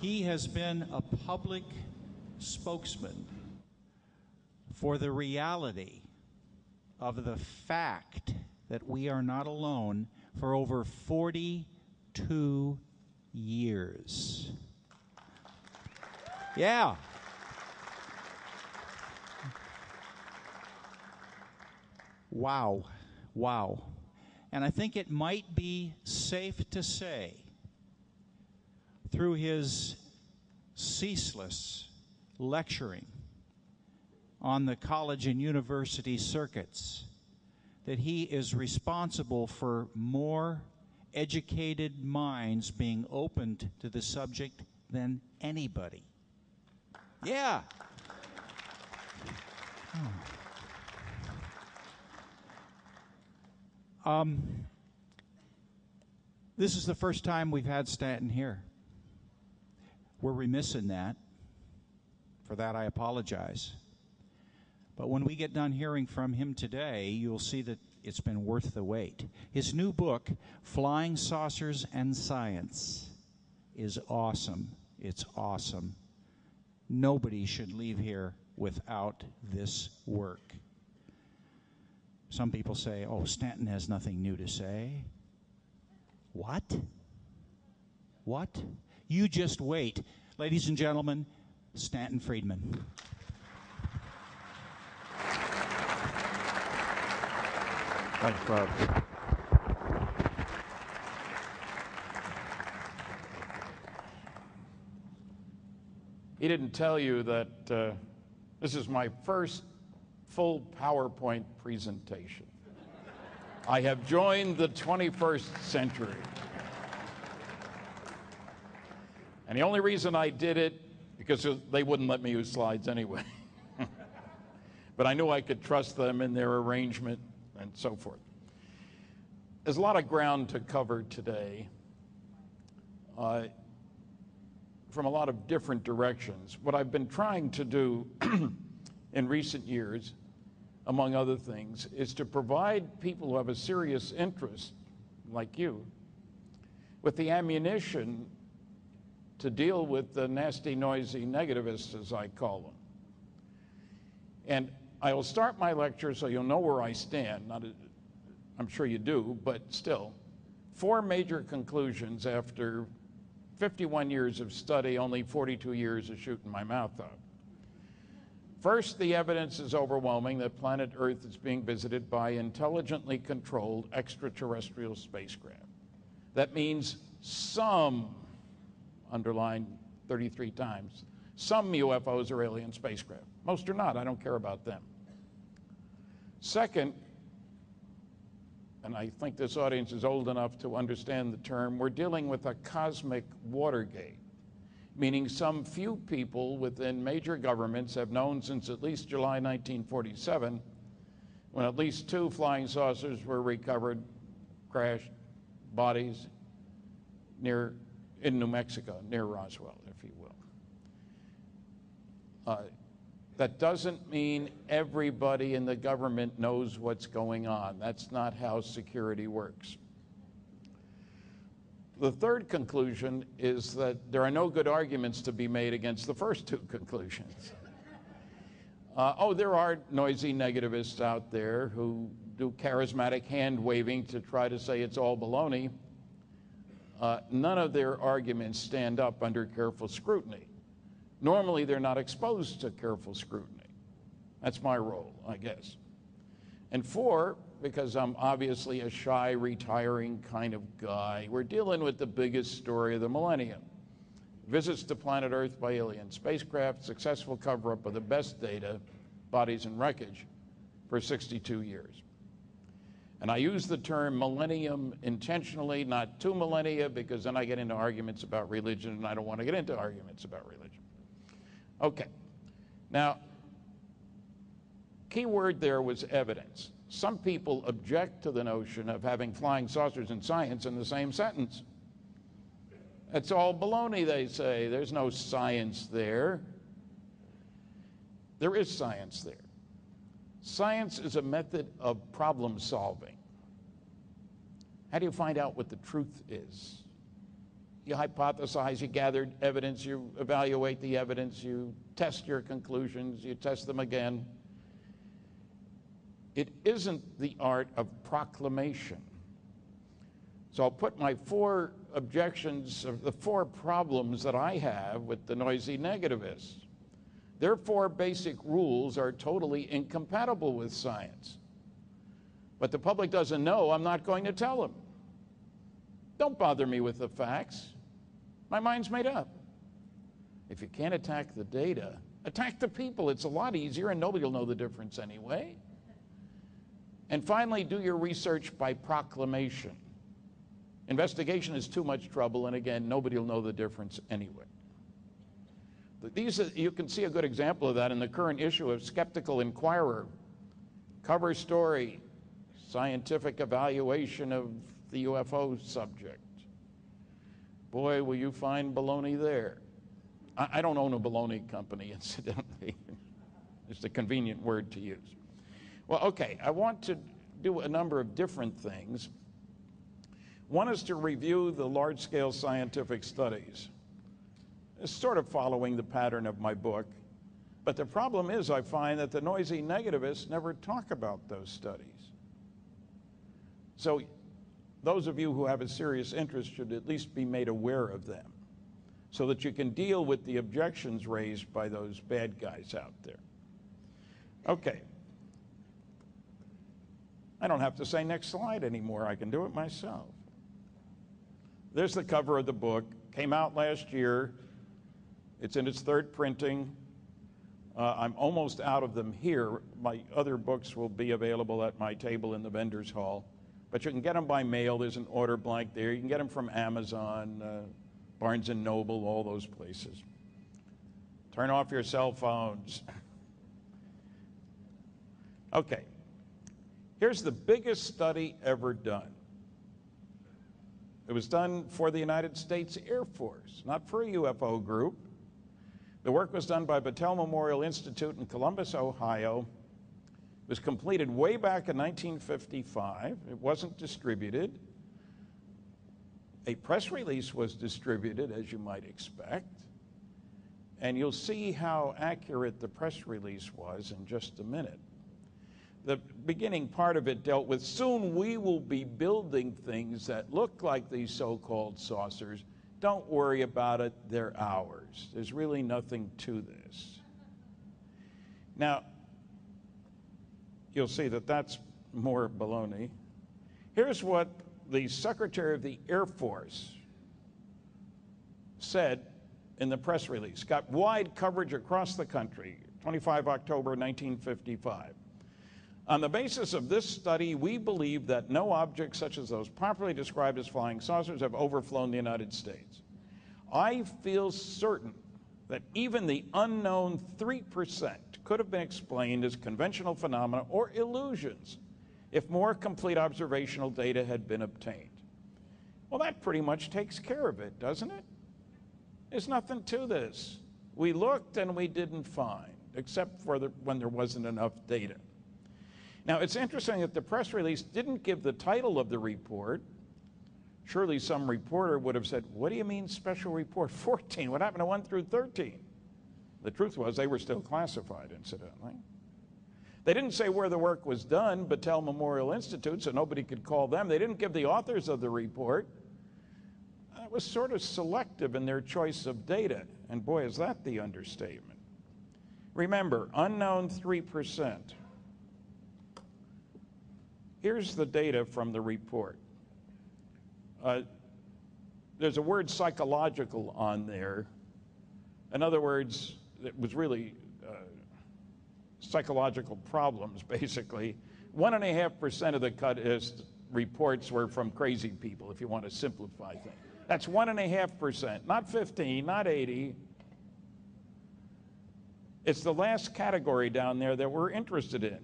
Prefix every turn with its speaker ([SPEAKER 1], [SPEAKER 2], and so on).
[SPEAKER 1] He has been a public spokesman for the reality of the fact that we are not alone for over 42 years. Yeah. Wow. Wow. And I think it might be safe to say, through his ceaseless lecturing on the college and university circuits, that he is responsible for more educated minds being opened to the subject than anybody. Yeah. This is the first time we've had Stanton here. We're remiss in that. For that, I apologize. But when we get done hearing from him today, you'll see that it's been worth the wait. His new book, Flying Saucers and Science, is awesome. It's awesome. Nobody should leave here without this work. Some people say, oh, Stanton has nothing new to say. What? What? You just wait. Ladies and gentlemen, Stanton Friedman.
[SPEAKER 2] Thanks, Bob. He didn't tell you that this is my first full PowerPoint presentation. I have joined the 21st century. And the only reason I did it, because they wouldn't let me use slides anyway. But I knew I could trust them in their arrangement and so forth. There's a lot of ground to cover today from a lot of different directions. What I've been trying to do in recent years, among other things, is to provide people who have a serious interest, like you, with the ammunition to deal with the nasty, noisy negativists, as I call them. And I will start my lecture so you'll know where I stand. I'm sure you do, but still. 4 major conclusions after 51 years of study, only 42 years of shooting my mouth out. First, the evidence is overwhelming that planet Earth is being visited by intelligently controlled extraterrestrial spacecraft. That means some, underlined 33 times, some UFOs are alien spacecraft. Most are not. I don't care about them. Second, and I think this audience is old enough to understand the term, we're dealing with a cosmic Watergate, meaning some few people within major governments have known since at least July 1947, when at least 2 flying saucers were recovered, crashed, bodies in New Mexico, near Roswell, if you will. That doesn't mean everybody in the government knows what's going on. That's not how security works. The third conclusion is that there are no good arguments to be made against the first 2 conclusions. There are noisy negativists out there who do charismatic hand-waving to try to say it's all baloney. None of their arguments stand up under careful scrutiny. Normally, they're not exposed to careful scrutiny. That's my role, I guess. And 4, because I'm obviously a shy, retiring kind of guy, we're dealing with the biggest story of the millennium. Visits to planet Earth by alien spacecraft, successful cover-up of the best data, bodies and wreckage, for 62 years. And I use the term millennium intentionally, not 2 millennia, because then I get into arguments about religion, and I don't want to get into arguments about religion. Okay. Now, key word there was evidence. Some people object to the notion of having flying saucers and science in the same sentence. It's all baloney, they say. There's no science there. There is science there. Science is a method of problem solving. How do you find out what the truth is? you hypothesize, you gather evidence, you evaluate the evidence, you test your conclusions, you test them again. It isn't the art of proclamation. So I'll put my 4 objections, of the 4 problems that I have with the noisy negativists. Their 4 basic rules are totally incompatible with science. But the public doesn't know, I'm not going to tell them. Don't bother me with the facts. My mind's made up. If you can't attack the data, attack the people. It's a lot easier and nobody will know the difference anyway. And finally, do your research by proclamation. Investigation is too much trouble, and again, nobody will know the difference anyway. You can see a good example of that in the current issue of Skeptical Inquirer. Cover story, scientific evaluation of the UFO subject. Boy, will you find baloney there. I don't own a baloney company, incidentally. It's a convenient word to use. Well, okay, I want to do a number of different things. One is to review the large-scale scientific studies. It's sort of following the pattern of my book, but the problem is I find that the noisy negativists never talk about those studies. So those of you who have a serious interest should at least be made aware of them so that you can deal with the objections raised by those bad guys out there. Okay. I don't have to say next slide anymore. I can do it myself. There's the cover of the book. Came out last year. It's in its 3rd printing. I'm almost out of them here. My other books will be available at my table in the vendor's hall. But you can get them by mail. There's an order blank there. You can get them from Amazon, Barnes & Noble, all those places. Turn off your cell phones. Okay. Here's the biggest study ever done. It was done for the United States Air Force, not for a UFO group. The work was done by Battelle Memorial Institute in Columbus, Ohio. It was completed way back in 1955. It wasn't distributed. A press release was distributed, as you might expect. And you'll see how accurate the press release was in just a minute. The beginning part of it dealt with, soon we will be building things that look like these so-called saucers. Don't worry about it, they're ours. There's really nothing to this. Now, you'll see that that's more baloney. Here's what the Secretary of the Air Force said in the press release. Got wide coverage across the country, 25 October 1955. On the basis of this study, we believe that no objects such as those properly described as flying saucers have overflown the United States. I feel certain that even the unknown 3% could have been explained as conventional phenomena or illusions if more complete observational data had been obtained. Well, that pretty much takes care of it, doesn't it? There's nothing to this. We looked and we didn't find, except for when there wasn't enough data. Now, it's interesting that the press release didn't give the title of the report. Surely some reporter would have said, what do you mean special report 14? What happened to 1 through 13? The truth was they were still classified, incidentally. They didn't say where the work was done, Battelle Memorial Institute, so nobody could call them. They didn't give the authors of the report. It was sort of selective in their choice of data, and boy, is that the understatement. Remember, unknown 3%. Here's the data from the report. There's a word psychological on there. In other words, it was really psychological problems, basically. 1.5% of the reports were from crazy people, if you want to simplify things. That's 1.5%, not 15, not 80. It's the last category down there that we're interested in.